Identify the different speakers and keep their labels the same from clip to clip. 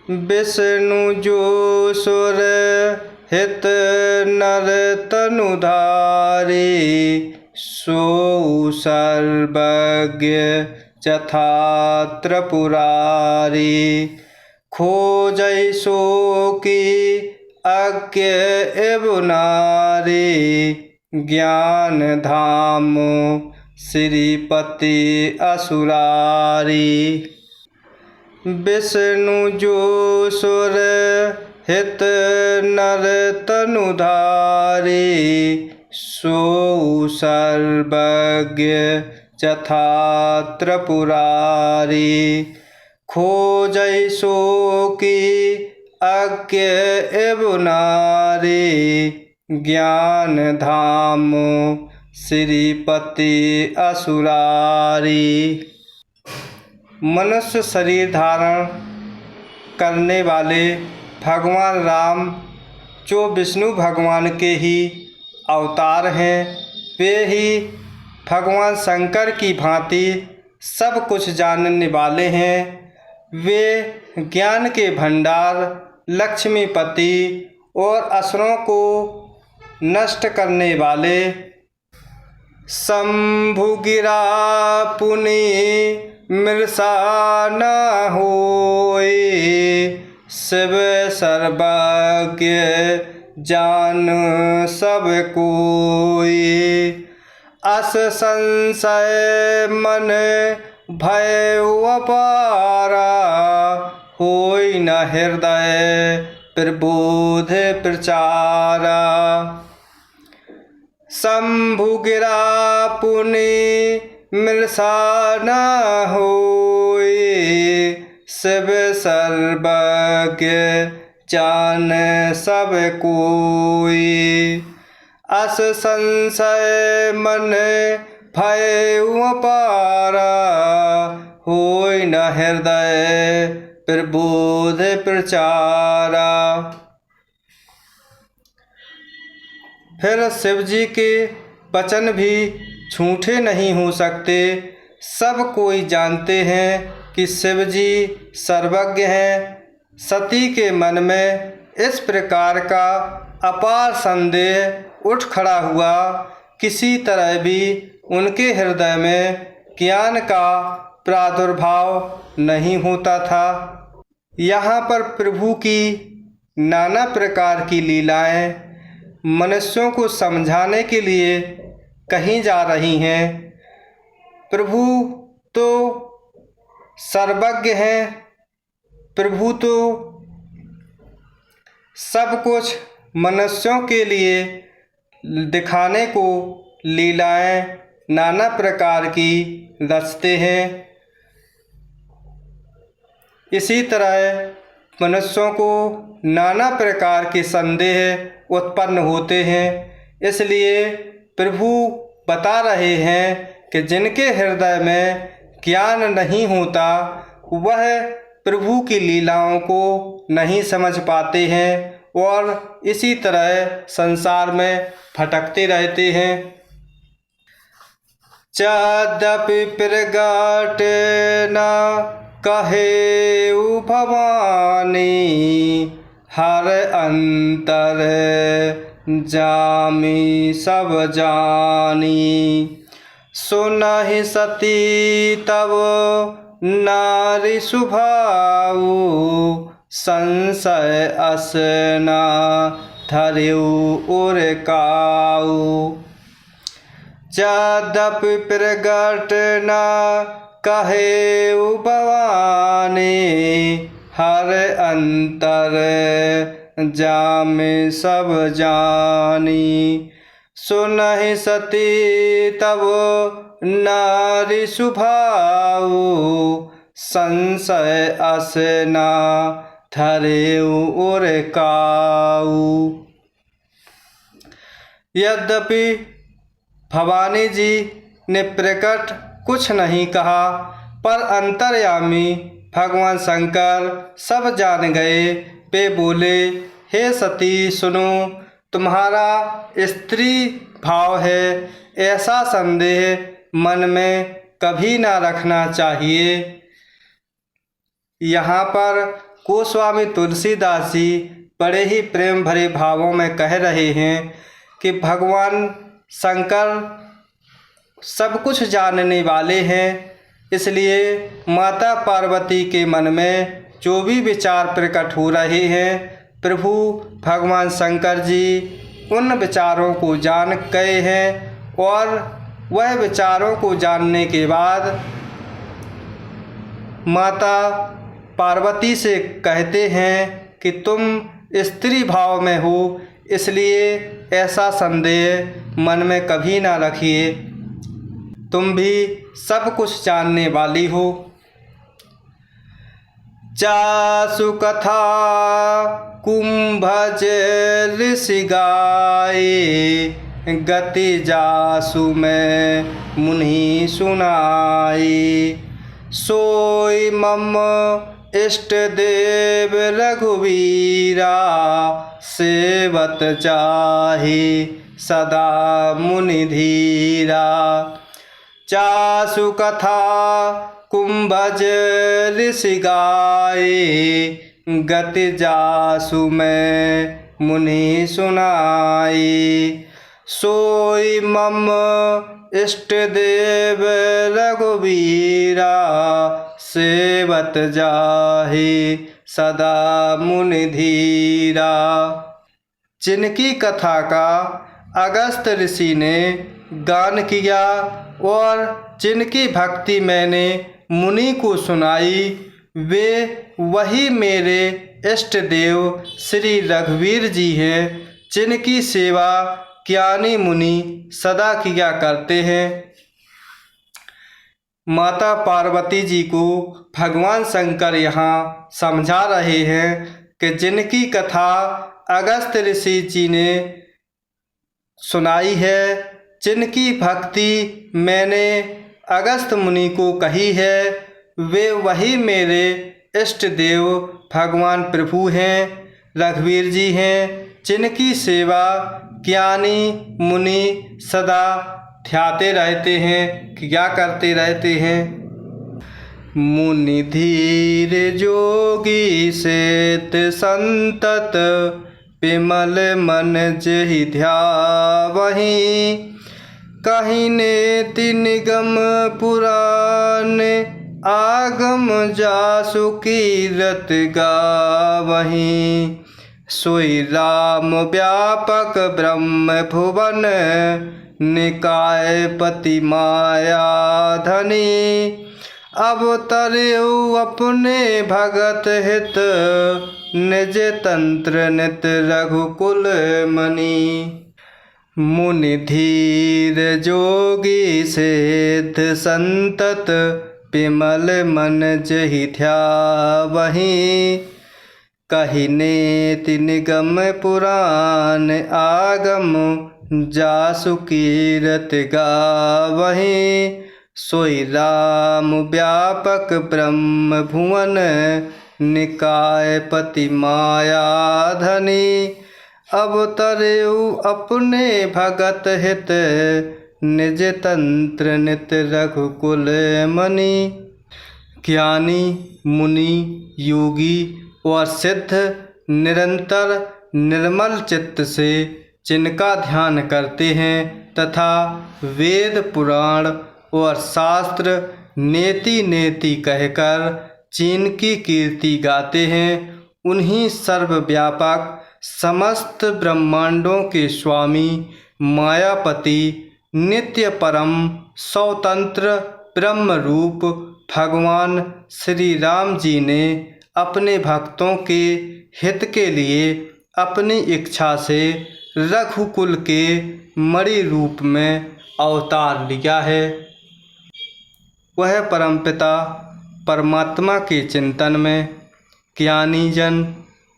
Speaker 1: विष्णु जो सुर हित नर तनुधारी, सो सर्वज्ञ जथा त्रिपुरारी। खोजै सो की अज्ञ एव नारी, ज्ञान धाम श्रीपति असुरारी। विष्णु जो सुर हित नर तनुधारी, सो सर्वज्ञ जथा त्रिपुरारी। खोजै सो की अज्ञ एव नारी, ज्ञान धाम श्रीपति असुरारी। मनुष्य शरीर धारण करने वाले भगवान राम जो विष्णु भगवान के ही अवतार हैं, वे ही भगवान शंकर की भांति सब कुछ जानने वाले हैं। वे ज्ञान के भंडार, लक्ष्मीपति और असुरों को नष्ट करने वाले। शंभु गिरा पुनि मृषा न होय, शिव सर्वज्ञ जान सब कोय। अस संशय मन भय अपारा, होय न हृदय प्रबोध प्रचारा। शंभु गिरा पुनि मृषा न होय, शिव सर्वज्ञ जान सब कोय। अस संशय मन भय अपारा, होय न हृदय प्रबोध प्रचारा। फिर शिव जी के वचन भी झूठे नहीं हो सकते। सब कोई जानते हैं कि शिव जी सर्वज्ञ हैं। सती के मन में इस प्रकार का अपार संदेह उठ खड़ा हुआ, किसी तरह भी उनके हृदय में ज्ञान का प्रादुर्भाव नहीं होता था। यहाँ पर प्रभु की नाना प्रकार की लीलाएं मनुष्यों को समझाने के लिए कही जा रही हैं। प्रभु तो सर्वज्ञ हैं, प्रभु तो सब कुछ मनुष्यों के लिए दिखाने को लीलाएं नाना प्रकार की रचते हैं। इसी तरह मनुष्यों को नाना प्रकार के संदेह उत्पन्न होते हैं। इसलिए प्रभु बता रहे हैं कि जिनके हृदय में ज्ञान नहीं होता, वह प्रभु की लीलाओं को नहीं समझ पाते हैं और इसी तरह संसार में भटकते रहते हैं। यद्यपि प्रगट न कहे भवानी, हर अंतर जामी सब जानी। सुनहि सती तब नारी सुभाऊ, संशय अस न धर्यु उर काऊ। यद्यपि प्रगट न कहे भवानी, हर अंतर जामे सब जानी। सुनहि सती तब नारी सुभाऊ, संशय अस न धर्यु उर काऊ। यद्यपि भवानी जी ने प्रकट कुछ नहीं कहा, पर अंतर्यामी भगवान शंकर सब जान गए। वे बोले, हे सती सुनो, तुम्हारा स्त्री भाव है, ऐसा संदेह मन में कभी ना रखना चाहिए। यहाँ पर गोस्वामी तुलसीदास जी बड़े ही प्रेम भरे भावों में कह रहे हैं कि भगवान शंकर सब कुछ जानने वाले हैं। इसलिए माता पार्वती के मन में जो भी विचार प्रकट हो रहे हैं, प्रभु भगवान शंकर जी उन विचारों को जान गए हैं और वह विचारों को जानने के बाद माता पार्वती से कहते हैं कि तुम स्त्री भाव में हो, इसलिए ऐसा संदेह मन में कभी ना रखिए, तुम भी सब कुछ जानने वाली हो। जासु कथा कुंभज ऋषि गाए, गति जासु में मुनि सुनाई। सोई मम इष्ट देव रघुवीरा, सेवत चाहे सदा मुनि धीरा। जासु कथा कुंभज ऋषि गाए, गति जासु में मुनि सुनाई। सोई मम इष्ट देव रघुवीरा, सेवत जाहे सदा मुनि धीरा। जिनकी कथा का अगस्त ऋषि ने गान किया और जिनकी भक्ति मैंने मुनि को सुनाई, वे वही मेरे इष्ट देव श्री रघुवीर जी हैं, जिनकी सेवा ज्ञानी मुनि सदा किया करते हैं। माता पार्वती जी को भगवान शंकर यहाँ समझा रहे हैं कि जिनकी कथा अगस्त ऋषि जी ने सुनाई है, जिनकी भक्ति मैंने अगस्त मुनि को कही है, वे वही मेरे इष्ट देव भगवान प्रभु हैं, रघुवीर जी हैं, जिनकी सेवा ज्ञानी मुनि सदा ध्याते रहते हैं, क्या करते रहते हैं। मुनि धीर जोगी सेत संतत, विमल मन जहि ध्यावहि। कहीं नेति निगम पुराण, आगम जासु कीरत गावहि। सोई राम व्यापक ब्रह्म भुवन, निकाय पति माया धनी। अवतरऊ अपने भगत हित, निज तंत्र नित रघुकुल मणि। मुनि धीर जोगी सिद्ध संतत, विमल मन जहि ध्यावहि। कहि नेति निगम पुराण, आगम जासु कीरत गावहि। सोई राम व्यापक ब्रह्म भुवन, निकाय पति माया धनी। अवतरऊ अपने भगत हित, निज तंत्र नित रघुकुल मणि। ज्ञानी मुनि योगी और सिद्ध निरंतर निर्मल चित्त से जिनका ध्यान करते हैं तथा वेद पुराण और शास्त्र नेति नेति कहकर जिनकी कीर्ति गाते हैं, उन्हीं सर्वव्यापक समस्त ब्रह्मांडों के स्वामी मायापति नित्य परम स्वतंत्र ब्रह्म रूप भगवान श्री राम जी ने अपने भक्तों के हित के लिए अपनी इच्छा से रघुकुल के मणि रूप में अवतार लिया है। वह परमपिता परमात्मा के चिंतन में ज्ञानी जन,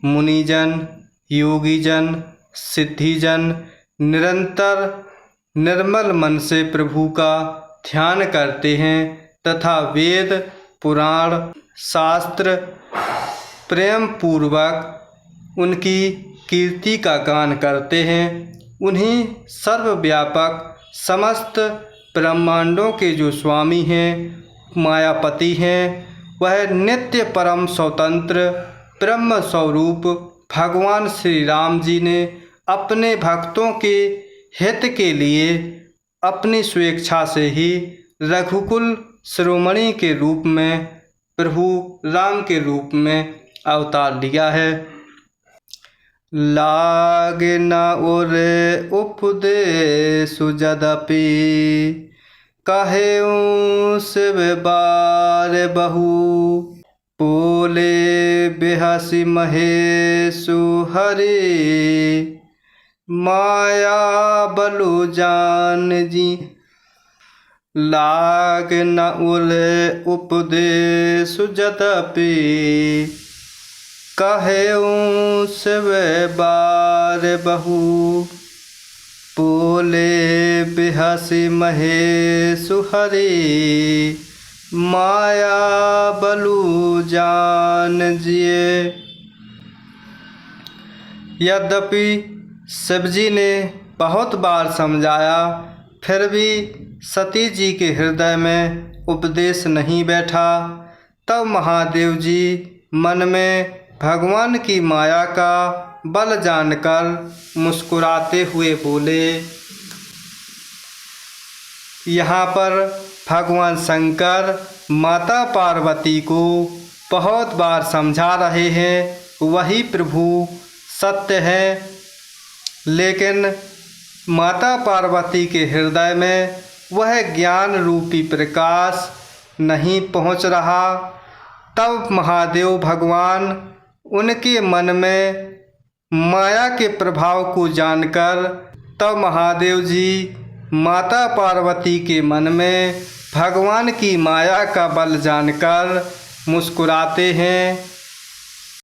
Speaker 1: मुनिजन, योगीजन, सिद्धिजन निरंतर निर्मल मन से प्रभु का ध्यान करते हैं तथा वेद पुराण शास्त्र प्रेम पूर्वक उनकी कीर्ति का गान करते हैं। उन्हीं सर्वव्यापक समस्त ब्रह्मांडों के जो स्वामी हैं, मायापति हैं, वह नित्य परम स्वतंत्र ब्रह्म स्वरूप भगवान श्री राम जी ने अपने भक्तों के हित के लिए अपनी स्वेच्छा से ही रघुकुल शिरोमणि के रूप में प्रभु राम के रूप में अवतार लिया है। लागे न उरे उपदेशु यद्यपि कहेऊँ शिव बार बहु बोले बेहसी महेशु हरे माया बलु जान जी। लाग न उरे उपदेशु यद्यपि कहेऊँ शिव बार बहु बोले बेहसी महेशु हरे माया बलु जान जिए। यद्यपि शिवजी ने बहुत बार समझाया, फिर भी सती जी के हृदय में उपदेश नहीं बैठा। तब महादेव जी मन में भगवान की माया का बल जानकर मुस्कुराते हुए बोले। यहाँ पर भगवान शंकर माता पार्वती को बहुत बार समझा रहे हैं, वही प्रभु सत्य है, लेकिन माता पार्वती के हृदय में वह ज्ञान रूपी प्रकाश नहीं पहुँच रहा। तब महादेव भगवान उनके मन में माया के प्रभाव को जानकर तब महादेव जी माता पार्वती के मन में भगवान की माया का बल जानकर मुस्कुराते हैं